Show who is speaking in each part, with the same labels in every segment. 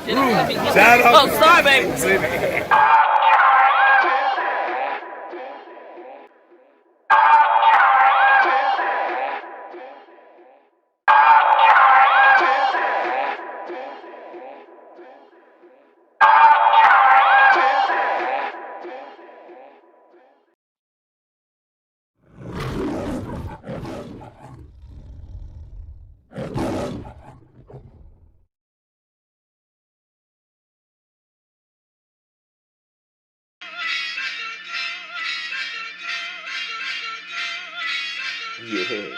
Speaker 1: Shout out.
Speaker 2: Oh, sorry, baby.
Speaker 3: Yeah.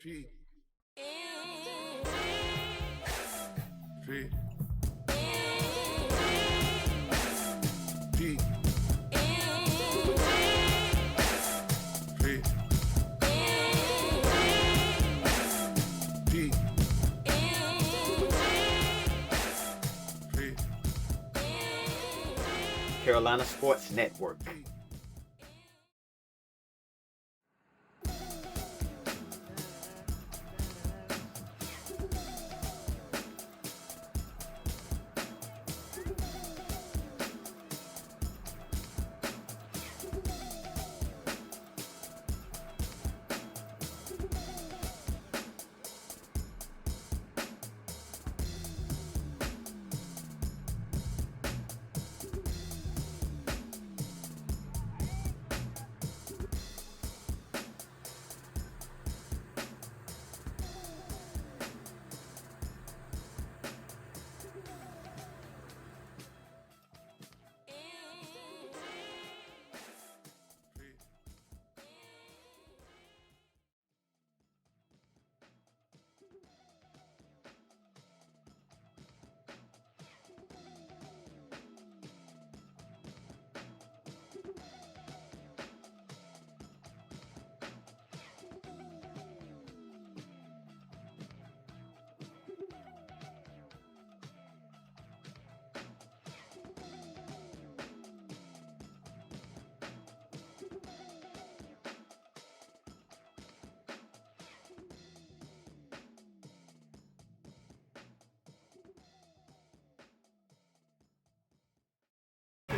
Speaker 1: P. P. P. P. P. P.
Speaker 3: Carolina Sports Network.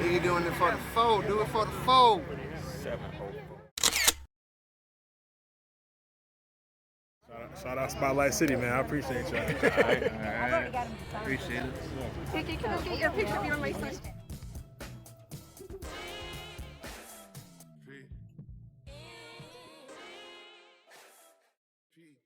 Speaker 4: You doing it for the foe, do it for the foe.
Speaker 3: 704.
Speaker 1: Shout out Spotlight City, man. I appreciate y'all.
Speaker 5: All right. Appreciate it.
Speaker 6: Kiki, can I get your picture of you and my son?
Speaker 1: P. P.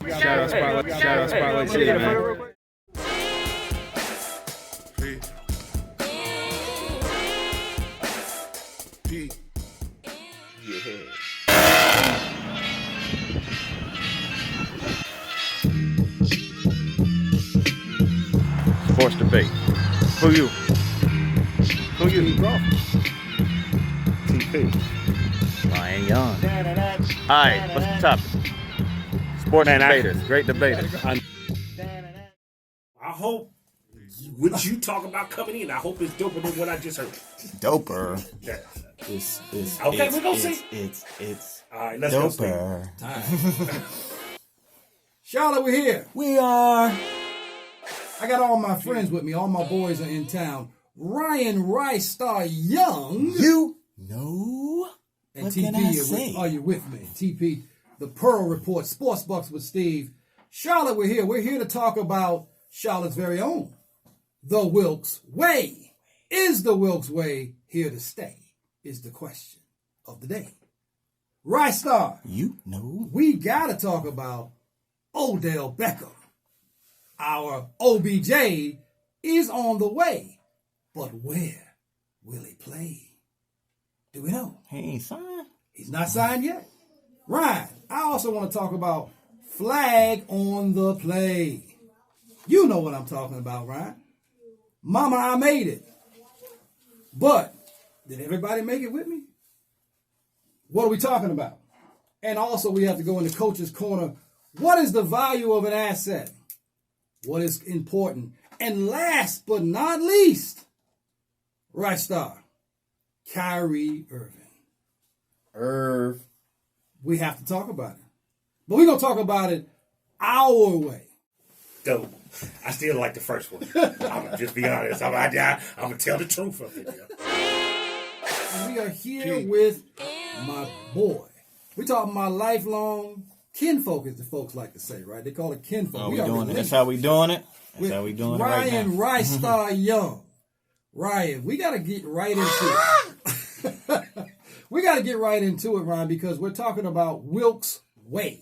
Speaker 1: Shout out Spotlight City, man.
Speaker 3: Yeah.
Speaker 5: Sports debate. Who you? TP. Ryan Young. Alright, what's the topic? Sports debaters. Great debaters.
Speaker 2: I hope what you talk about coming in, I hope it's doper than what I just heard.
Speaker 7: Doper.
Speaker 2: Yeah.
Speaker 7: It's
Speaker 2: Okay, we're gonna see.
Speaker 7: It's
Speaker 2: All right, let's go. Steve.
Speaker 7: doper.
Speaker 8: Charlotte, we're here.
Speaker 7: We are.
Speaker 8: I got all my friends with me. All my boys are in town. Ryan Rice Star Young.
Speaker 7: You know.
Speaker 8: And
Speaker 7: What
Speaker 8: TP,
Speaker 7: can I say?
Speaker 8: are you with me? TP, the Pearl Report, Sports Bucks with Steve. Charlotte, we're here. We're here to talk about Charlotte's very own, the Wilkes Way. Is the Wilkes Way here to stay? Is the question of the day. Rice Star,
Speaker 7: You know.
Speaker 8: we got to talk about Odell Beckham. Our OBJ is on the way, but where will he play? Do we know?
Speaker 7: He ain't signed.
Speaker 8: He's not signed yet. Ryan, I also want to talk about flag on the play. You know what I'm talking about, Ryan. Mama, I made it. But did everybody make it with me? What are we talking about? And also we have to go into Coach's Corner. What is the value of an asset? What is important? And last but not least, Right Star, Kyrie Irving.
Speaker 7: Irv.
Speaker 8: We have to talk about it. But we're going to talk about it our way.
Speaker 2: Dope. I still like the first one. I'm gonna just be honest. I'm gonna tell the truth of it.
Speaker 8: And we are here with my boy. We talking my lifelong kinfolk, as the folks like to say, right? They call it kinfolk.
Speaker 7: Are we
Speaker 8: are
Speaker 7: doing it?
Speaker 8: related.
Speaker 7: That's how we doing it? That's
Speaker 8: With
Speaker 7: how we doing it right
Speaker 8: Ryan
Speaker 7: now.
Speaker 8: Rice Star Young. Ryan, we got to get right into it. We got to get right into it, Ryan, because we're talking about Wilkes Way.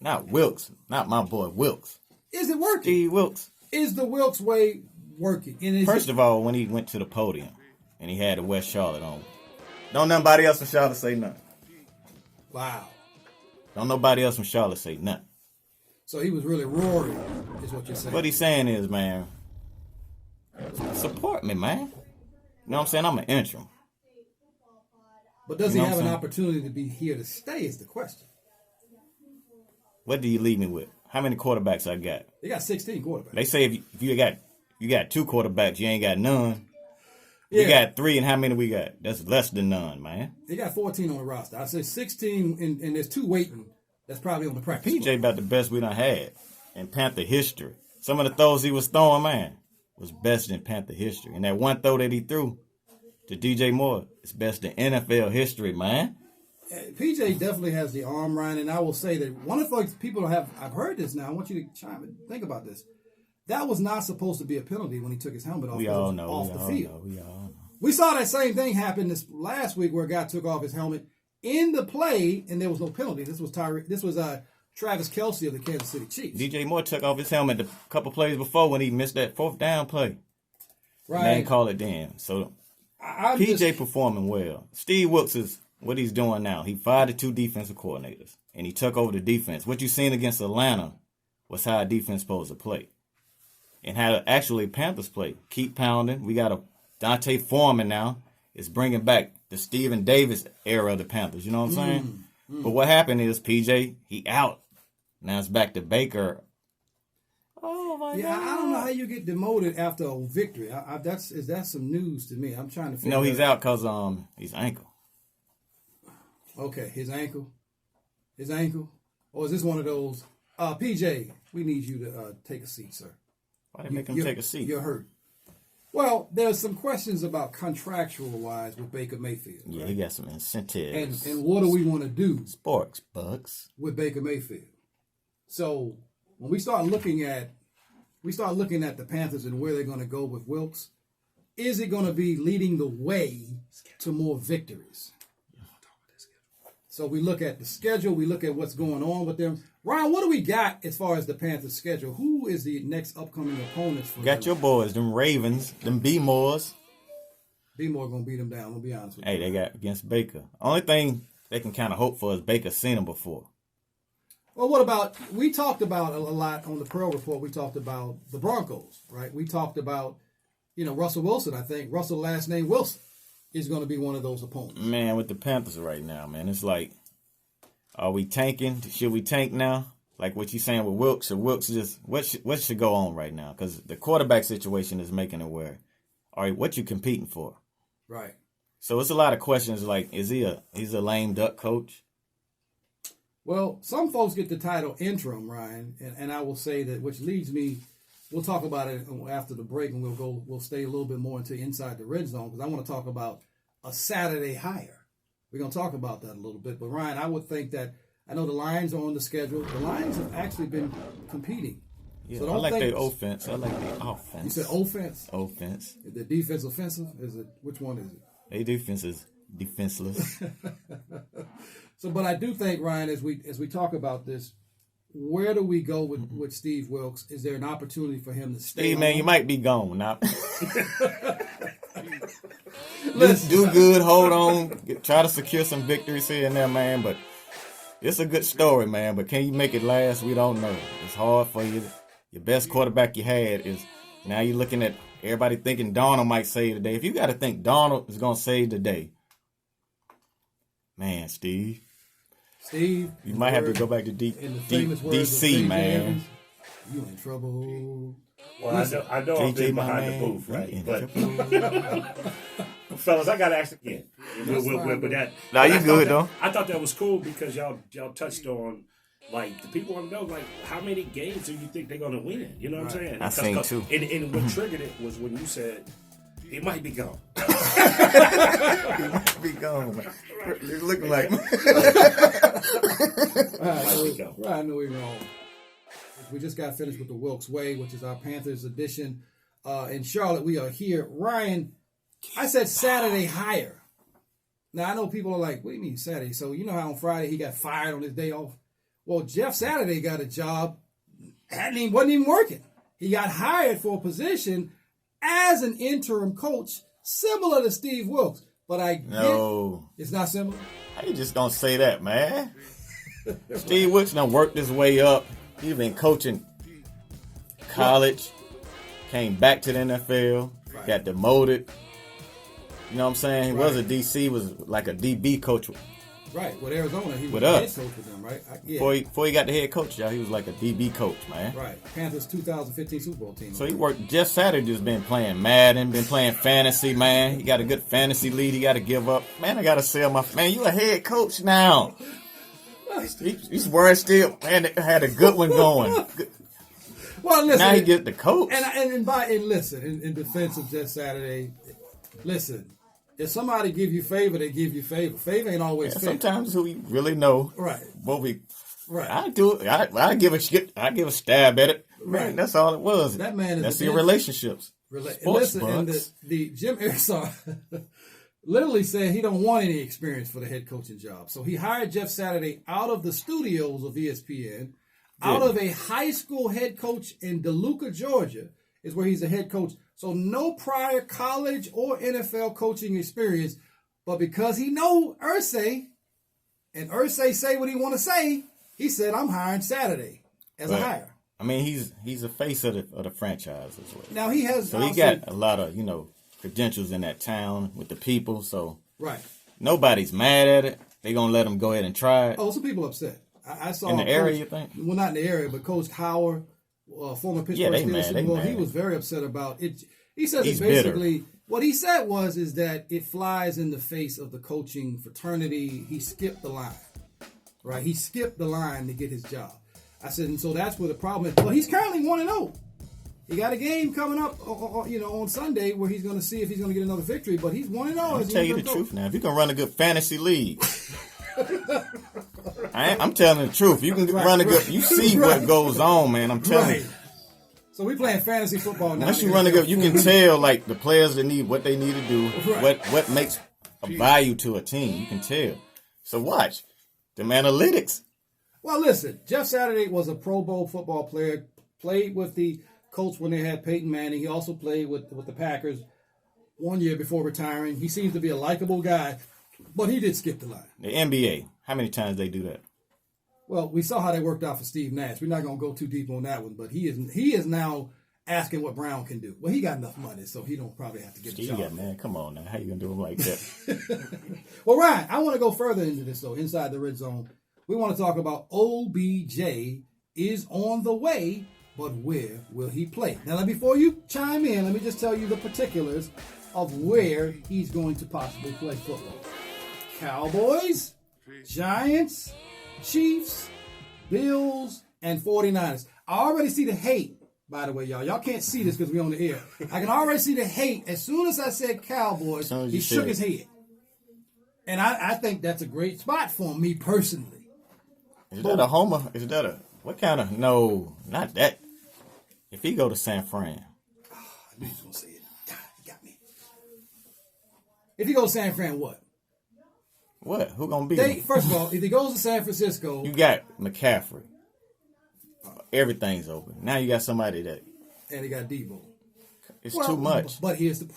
Speaker 7: Not Wilkes. Not my boy Wilkes.
Speaker 8: Is it working?
Speaker 7: Steve Wilkes.
Speaker 8: Is the Wilkes Way working? And is
Speaker 7: First of all, when he went to the podium and he had the West Charlotte on, don't nobody else from Charlotte say nothing.
Speaker 8: wow.
Speaker 7: Don't nobody else from Charlotte say nothing.
Speaker 8: So he was really roaring, is what you're saying.
Speaker 7: What he's saying is, man, support me, man. You know what I'm saying? I'm an interim.
Speaker 8: But does
Speaker 7: You know
Speaker 8: he have
Speaker 7: what
Speaker 8: an
Speaker 7: I'm saying?
Speaker 8: opportunity to be here to stay is the question.
Speaker 7: What do you leave me with? How many quarterbacks I got?
Speaker 8: They got 16 quarterbacks.
Speaker 7: They say if you got two quarterbacks, you ain't got none. We got three, and how many we got? That's less than none, man.
Speaker 8: They got 14 on the roster. I say 16, and there's two waiting. That's probably on the practice
Speaker 7: PJ
Speaker 8: squad.
Speaker 7: about the best we done had in Panther history. Some of the throws he was throwing, man, was best in Panther history. And that one throw that he threw to DJ Moore is best in NFL history, man.
Speaker 8: PJ definitely has the arm, Ryan, and I will say that one of the things people have, I've heard this now, I want you to chime in, think about this. That was not supposed to be a penalty when he took his helmet off,
Speaker 7: We
Speaker 8: because it
Speaker 7: all
Speaker 8: was
Speaker 7: know.
Speaker 8: off
Speaker 7: We
Speaker 8: the
Speaker 7: all
Speaker 8: field.
Speaker 7: know. We all know.
Speaker 8: We saw that same thing happen this last week where a guy took off his helmet in the play and there was no penalty. This was Travis Kelce of the Kansas City Chiefs.
Speaker 7: DJ Moore took off his helmet a couple plays before when he missed that fourth down play.
Speaker 8: Right.
Speaker 7: They ain't call it then. So
Speaker 8: I'm
Speaker 7: PJ
Speaker 8: just-
Speaker 7: performing well. Steve Wilkes is what he's doing now. He fired the two defensive coordinators and he took over the defense. What you seen against Atlanta was how a defense supposed to play. And how actually Panthers play. Keep pounding. We got a Dante Foreman now. Is bringing back the Steven Davis era of the Panthers. You know what I'm saying? But what happened is PJ, he out. Now it's back to Baker. Oh my
Speaker 8: Yeah, I don't know how you get demoted after a victory. That's some news to me. I'm trying to figure
Speaker 7: No, he's
Speaker 8: out.
Speaker 7: out because he's ankle.
Speaker 8: Okay, his ankle. Or is this one of those? PJ, we need you to take a seat, sir.
Speaker 7: Why they make him
Speaker 8: You're-
Speaker 7: take a seat?
Speaker 8: You're hurt. Well, there's some questions about contractual wise with Baker Mayfield.
Speaker 7: Yeah,
Speaker 8: right?
Speaker 7: he got some incentives.
Speaker 8: And what do we want to do
Speaker 7: Sports Bucks.
Speaker 8: with Baker Mayfield? So when we start looking at the Panthers and where they're going to go with Wilkes, is it going to be leading the way to more victories? So we look at the schedule. We look at what's going on with them. Ryan, what do we got as far as the Panthers' schedule? Who is the next upcoming opponents for
Speaker 7: Got
Speaker 8: them?
Speaker 7: your boys, them Ravens, them B-Moors.
Speaker 8: B-More going to beat them down. I'm going to be honest with you.
Speaker 7: Hey, they got against Baker. Only thing they can kind of hope for is Baker seen them before.
Speaker 8: Well, what about, we talked about a lot on the Pearl Report, we talked about the Broncos, right? We talked about, Russell Wilson, I think. Russell, last name Wilson, is going to be one of those opponents.
Speaker 7: Man, with the Panthers right now, man, it's like, are we tanking? Should we tank now? Like what you saying with Wilkes, or Wilkes just, what should go on right now? Because the quarterback situation is making it where, all right, what you competing for?
Speaker 8: Right.
Speaker 7: So it's a lot of questions like, he's a lame duck coach?
Speaker 8: Well, some folks get the title interim, Ryan, and I will say that, which leads me, we'll talk about it after the break, and we'll stay a little bit more into inside the red zone, because I want to talk about a Saturday hire. We're going to talk about that a little bit. But Ryan, I would think that, I know the Lions are on the schedule. The Lions have actually been competing.
Speaker 7: Yeah,
Speaker 8: so
Speaker 7: I like their offense. I like their offense.
Speaker 8: You said offense?
Speaker 7: Offense.
Speaker 8: Is the defense offensive? Which one is it?
Speaker 7: Their defense is defenseless.
Speaker 8: So, but I do think, Ryan, as we talk about this, where do we go with Steve Wilkes? Is there an opportunity for him to stay?
Speaker 7: Steve, man, you might be gone now. Let's do good. Hold on. Try to secure some victories here and there, man. But it's a good story, man. But can you make it last? We don't know. It's hard for you. Your best quarterback you had is now you're looking at everybody thinking Donald might save the day. If you got to think Donald is going to save the day, man, Steve, you might have to go back to DC, man.
Speaker 8: Evans, you in trouble.
Speaker 2: Well, I know I've been behind the booth, right? But fellas, I gotta ask again.
Speaker 7: Nah, you good though.
Speaker 2: I thought that was cool because y'all touched on, like, the people want to know, like, how many games do you think they're gonna win? You know what I'm saying?
Speaker 7: I seen too.
Speaker 2: And what triggered it was when you said he might be gone.
Speaker 7: Be gone, man. It's looking like
Speaker 8: I know we're wrong. We just got finished with the Wilkes Way, which is our Panthers edition. In Charlotte, we are here. Ryan, I said Saturday hire. Now, I know people are like, what do you mean Saturday? So, you know how on Friday he got fired on his day off? Well, Jeff Saturday got a job, wasn't even working. He got hired for a position as an interim coach, similar to Steve Wilkes. But it's not similar.
Speaker 7: How you just gonna say that, man? Steve Wilkes done worked his way up. He's been coaching college, came back to the NFL, got demoted. You know what I'm saying? He was a DC, was like a DB coach.
Speaker 8: Right, with Arizona, he was
Speaker 7: with
Speaker 8: the
Speaker 7: us.
Speaker 8: head coach with them, right?
Speaker 7: Before he got the head coach, y'all, he was like a DB coach, man.
Speaker 8: Right, Panthers 2015 Super Bowl team.
Speaker 7: So he worked. Jeff Saturday's been playing Madden, been playing fantasy, man. He got a good fantasy lead. He got to give up. Man, I got to sell my. Man, you a head coach now. He's worried still. Man, they had a good one going.
Speaker 8: Well, listen.
Speaker 7: Now he get the coach.
Speaker 8: And listen, in defense of Jeff Saturday, listen. If somebody give you favor, they give you favor. Favor ain't always favor.
Speaker 7: Sometimes who you really know.
Speaker 8: Right.
Speaker 7: Right. I do it. I give a shit. I give a stab at it. Right. Man, that's all it was.
Speaker 8: That man is.
Speaker 7: That's your relationships.
Speaker 8: Listen, and the Jim Irsay literally said he don't want any experience for the head coaching job. So he hired Jeff Saturday out of the studios of ESPN, out of a high school head coach in DeLuca, Georgia, is where he's a head coach. So no prior college or NFL coaching experience, but because he know Irsay, and Irsay say what he want to say, he said, "I'm hiring Saturday as a hire."
Speaker 7: I mean, he's a face of the franchise as well.
Speaker 8: Now he has,
Speaker 7: so he got a lot of credentials in that town with the people. So
Speaker 8: right,
Speaker 7: nobody's mad at it. They gonna let him go ahead and try it.
Speaker 8: Oh, some people upset. I saw
Speaker 7: in the area. You think?
Speaker 8: Well, not in the area, but Coach Howard. Former Pittsburgh Steelers, he was very upset about it. He says basically what he said is that it flies in the face of the coaching fraternity. He skipped the line, right? He skipped the line to get his job. I said, and so that's where the problem is. Well, he's currently 1-0. He got a game coming up, on Sunday where he's going to see if he's going to get another victory. But he's 1-0.
Speaker 7: I'll tell you the truth now. If you can run a good fantasy league. I'm telling the truth. You can run a good. You see what goes on, man. I'm telling you.
Speaker 8: So we playing fantasy football now.
Speaker 7: Once you run a good, you can tell like the players that need what they need to do. What makes a value to a team. You can tell. So watch. Them analytics.
Speaker 8: Well, listen, Jeff Saturday was a Pro Bowl football player, played with the Colts when they had Peyton Manning. He also played with the Packers 1 year before retiring. He seems to be a likable guy, but he did skip the line.
Speaker 7: The NBA, how many times they do that?
Speaker 8: Well, we saw how they worked out for Steve Nash. We're not going to go too deep on that one, but he is now asking what Brown can do. Well, he got enough money, so he don't probably have to get a
Speaker 7: Steve,
Speaker 8: job.
Speaker 7: man, come on now. How you going to do him like that?
Speaker 8: Well, Ryan, I want to go further into this, though, inside the red zone. We want to talk about OBJ is on the way, but where will he play? Now, before you chime in, let me just tell you the particulars of where he's going to possibly play football. Cowboys, Giants, Chiefs, Bills, and 49ers. I already see the hate, by the way, y'all. Y'all can't see this because we're on the air. I can already see the hate. As soon as I said Cowboys, he shook his head. And I think that's a great spot for me personally.
Speaker 7: Is that a homer? Is that a, what kind of, no, not that. If he go to San Fran.
Speaker 8: I knew he was going to say it. God, he got me. If he goes to San Fran, what?
Speaker 7: What? Who going to be him?
Speaker 8: First of all, if he goes to San Francisco.
Speaker 7: You got McCaffrey. Everything's open. Now you got somebody that.
Speaker 8: And he got Debo.
Speaker 7: It's too much.
Speaker 8: But here's the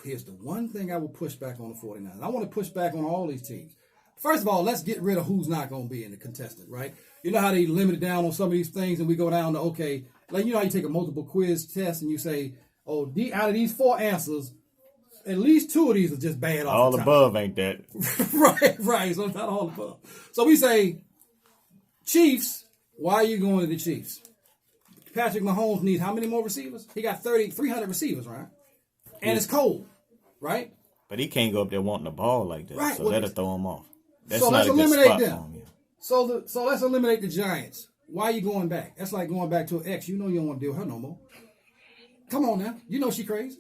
Speaker 8: one thing I will push back on the 49ers. I want to push back on all these teams. First of all, let's get rid of who's not going to be in the contestant, right? You know how they limit it down on some of these things, and we go down to, okay, like you know how you take a multiple quiz test and you say, oh, out of these 4 answers, at least 2 of these are just bad off
Speaker 7: all
Speaker 8: the top.
Speaker 7: Above ain't that.
Speaker 8: right. So it's not all above. So we say, Chiefs, why are you going to the Chiefs? Patrick Mahomes needs how many more receivers? He got 300 receivers, right? And it's cold, right?
Speaker 7: But he can't go up there wanting the ball like that.
Speaker 8: Right.
Speaker 7: So
Speaker 8: Well,
Speaker 7: that'll throw him off. That's
Speaker 8: so
Speaker 7: not
Speaker 8: let's
Speaker 7: a good
Speaker 8: eliminate
Speaker 7: spot
Speaker 8: them.
Speaker 7: for him. Yeah.
Speaker 8: So let's eliminate the Giants. Why are you going back? That's like going back to an ex. You know you don't want to deal with her no more. Come on now. You know she crazy.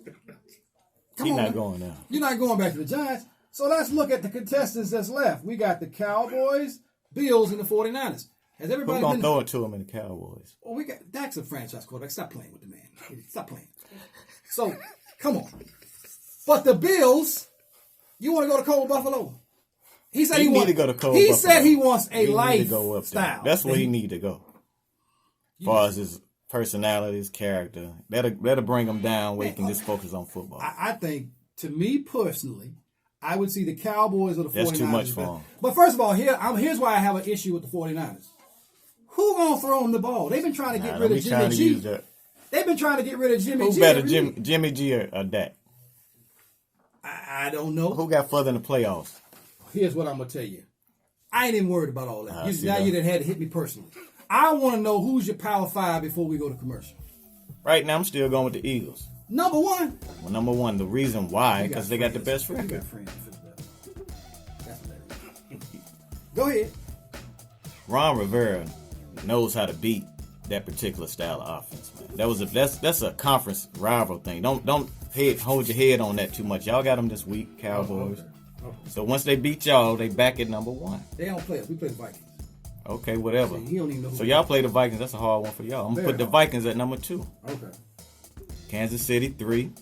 Speaker 7: He's not going now.
Speaker 8: You're not going back to the Giants. So let's look at the contestants that's left. We got the Cowboys, Bills, and the 49ers. Has everybody
Speaker 7: Who's going
Speaker 8: been...
Speaker 7: to throw it to him in the Cowboys?
Speaker 8: Well, we got Dak's a franchise quarterback. Stop playing with the man. Stop playing. So, come on. But the Bills, you want to go to Cold Buffalo? He said he
Speaker 7: need to go to Cold
Speaker 8: He
Speaker 7: Buffalo.
Speaker 8: said he wants a
Speaker 7: He need to go up there.
Speaker 8: lifestyle.
Speaker 7: That's where he need to go. As far as his personality, his character, that'll bring him down where he can just focus on football.
Speaker 8: I think, to me personally, I would see the Cowboys or the 49ers.
Speaker 7: That's too much for him.
Speaker 8: But first of all, here's why I have an issue with the 49ers. Who gonna throw him the ball? They've been trying to get rid of Jimmy G. They've been trying to get rid of Jimmy G.
Speaker 7: Who better, Jimmy G or Dak?
Speaker 8: I don't know.
Speaker 7: Who got further in the playoffs?
Speaker 8: Here's what I'm gonna tell you. I ain't even worried about all that.
Speaker 7: Now
Speaker 8: You done had to hit me personally. I want to know who's your Power 5 before we go to commercial.
Speaker 7: Right now, I'm still going with the Eagles.
Speaker 8: Number one.
Speaker 7: Well, number one, the reason why, because they got the best
Speaker 8: You
Speaker 7: record.
Speaker 8: got friends in Philadelphia. That's what that is. Go ahead.
Speaker 7: Ron Rivera knows how to beat that particular style of offense, man. That's a conference rival thing. Don't hold your head on that too much. Y'all got them this week, Cowboys.
Speaker 8: Okay.
Speaker 7: So once they beat y'all, they back at number one.
Speaker 8: They don't play us. We play the Vikings.
Speaker 7: Okay, whatever.
Speaker 8: He don't even know who
Speaker 7: So y'all play the Vikings. That's a hard one for y'all. I'm gonna put the Vikings at number 2.
Speaker 8: Okay.
Speaker 7: Kansas City 3.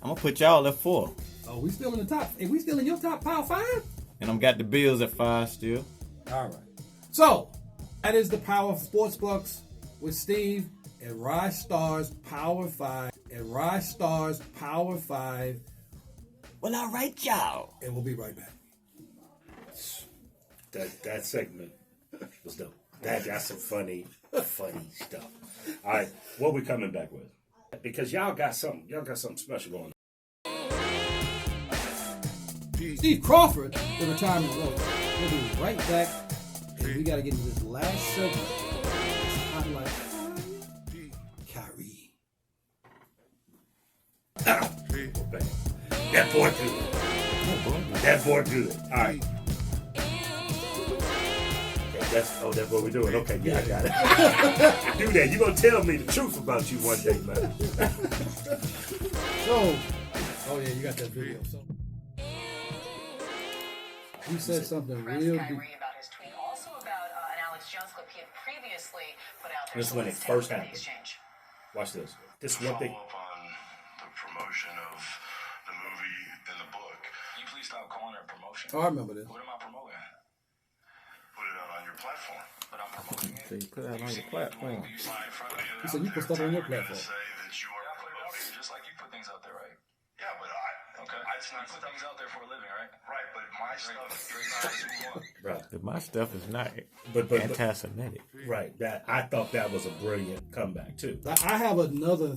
Speaker 7: I'm gonna put y'all at 4.
Speaker 8: Oh, we still in the top. Hey, we still in your top Power 5?
Speaker 7: And I'm got the Bills at 5 still.
Speaker 8: All right. So, that is the Power Sports Bucks with Steve and Rye Stars Power 5. And Rye Stars Power 5.
Speaker 7: Well, all right, y'all.
Speaker 8: And we'll be right back.
Speaker 2: That segment was dope. That's some funny stuff. All right, what we coming back with? Because y'all got something special going on.
Speaker 8: Steve Crawford, the retirement road. We'll be right back. And we got to get into this last segment. Spotlight Kyrie.
Speaker 2: That boy good. That boy good. All right. That's what we're doing. Okay, yeah, I got it. Do that. You're going to tell me the truth about you one day, man.
Speaker 8: Oh yeah, you got that video. So you said something real deep.
Speaker 9: Kyrie about his tweet, also about an Alex Jones clip he had previously put out there.
Speaker 2: This is when it first happened. Watch this. This is one thing.
Speaker 10: Follow up on the promotion of the movie and the book. Can you please stop calling it a promotion?
Speaker 8: Oh, I remember this.
Speaker 10: What am I promoting?
Speaker 7: So you put that on your platform.
Speaker 8: You said you put stuff on your platform.
Speaker 10: Say that you are promoting.
Speaker 3: Just like you put things out there, right?
Speaker 10: Yeah, but it's not
Speaker 3: Put things out there for a living, right?
Speaker 10: right. But my stuff.
Speaker 2: Right.
Speaker 7: My stuff is not
Speaker 2: But
Speaker 7: anti-Semitic.
Speaker 2: right. That I thought that was a brilliant comeback too.
Speaker 8: I have another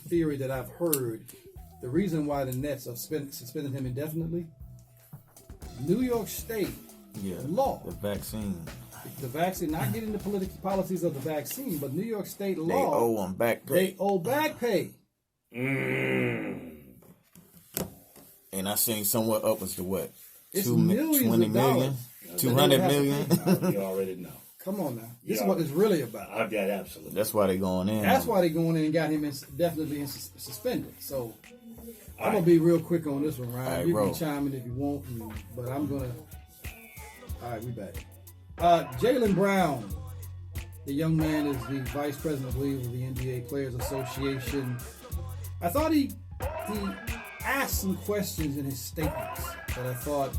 Speaker 8: theory that I've heard. The reason why the Nets are suspending him indefinitely, New York State law,
Speaker 7: the vaccine.
Speaker 8: the vaccine, not getting the political policies of the vaccine, but New York State law,
Speaker 7: They owe them back pay.
Speaker 8: they owe back pay.
Speaker 7: And I seen somewhere upwards to what?
Speaker 8: It's
Speaker 7: 20
Speaker 8: millions of
Speaker 7: million?
Speaker 8: dollars.
Speaker 7: 200
Speaker 8: That they
Speaker 7: million?
Speaker 2: You already know.
Speaker 8: Come on now. This
Speaker 2: Yeah.
Speaker 8: is what it's really about.
Speaker 2: I've got absolutely.
Speaker 7: That's why they going in.
Speaker 8: That's why they going in and got him definitely suspended. So I'm
Speaker 2: right.
Speaker 8: gonna be real quick on this one, Ryan.
Speaker 7: All right,
Speaker 8: You
Speaker 7: bro.
Speaker 8: can chime in if you want, but I'm gonna. All right, we back. Jaylen Brown, the young man, is the vice president, I believe, of the NBA Players Association. I thought he asked some questions in his statements that I thought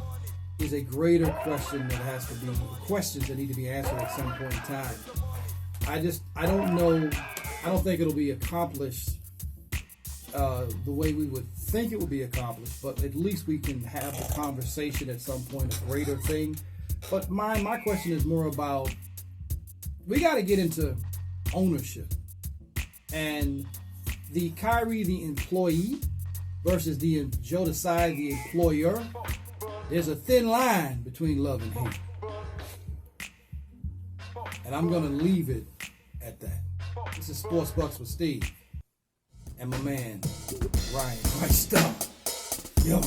Speaker 8: is a greater question that has to be questions that need to be answered at some point in time. I don't know. I don't think it'll be accomplished the way we would think it would be accomplished, but at least we can have the conversation at some point, a greater thing. But my question is more about, we got to get into ownership and the Kyrie, the employee, versus the Joe Tsai, the employer. There's a thin line between love and hate. And I'm going to leave it at that. This is Sports Bucks with Steve. And my man, Ryan. Right, stop. Yo.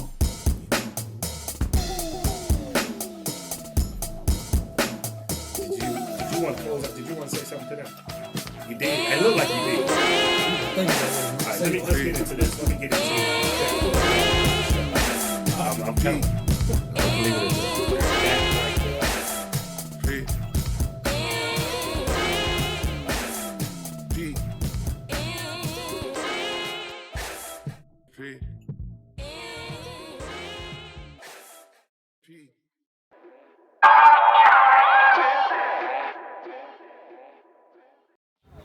Speaker 2: Did you want to close up? Did you want to say something to them? You did. It looked like you did.
Speaker 8: Thank you.
Speaker 2: All right, let's get into this. Let me get into it. I'm telling you. I'll leave it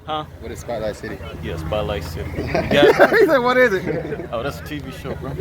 Speaker 5: Huh?
Speaker 3: What is Spotlight City?
Speaker 5: Yeah, Spotlight City. You got it?
Speaker 4: He said, what is it?
Speaker 5: Oh, that's a TV show, bro.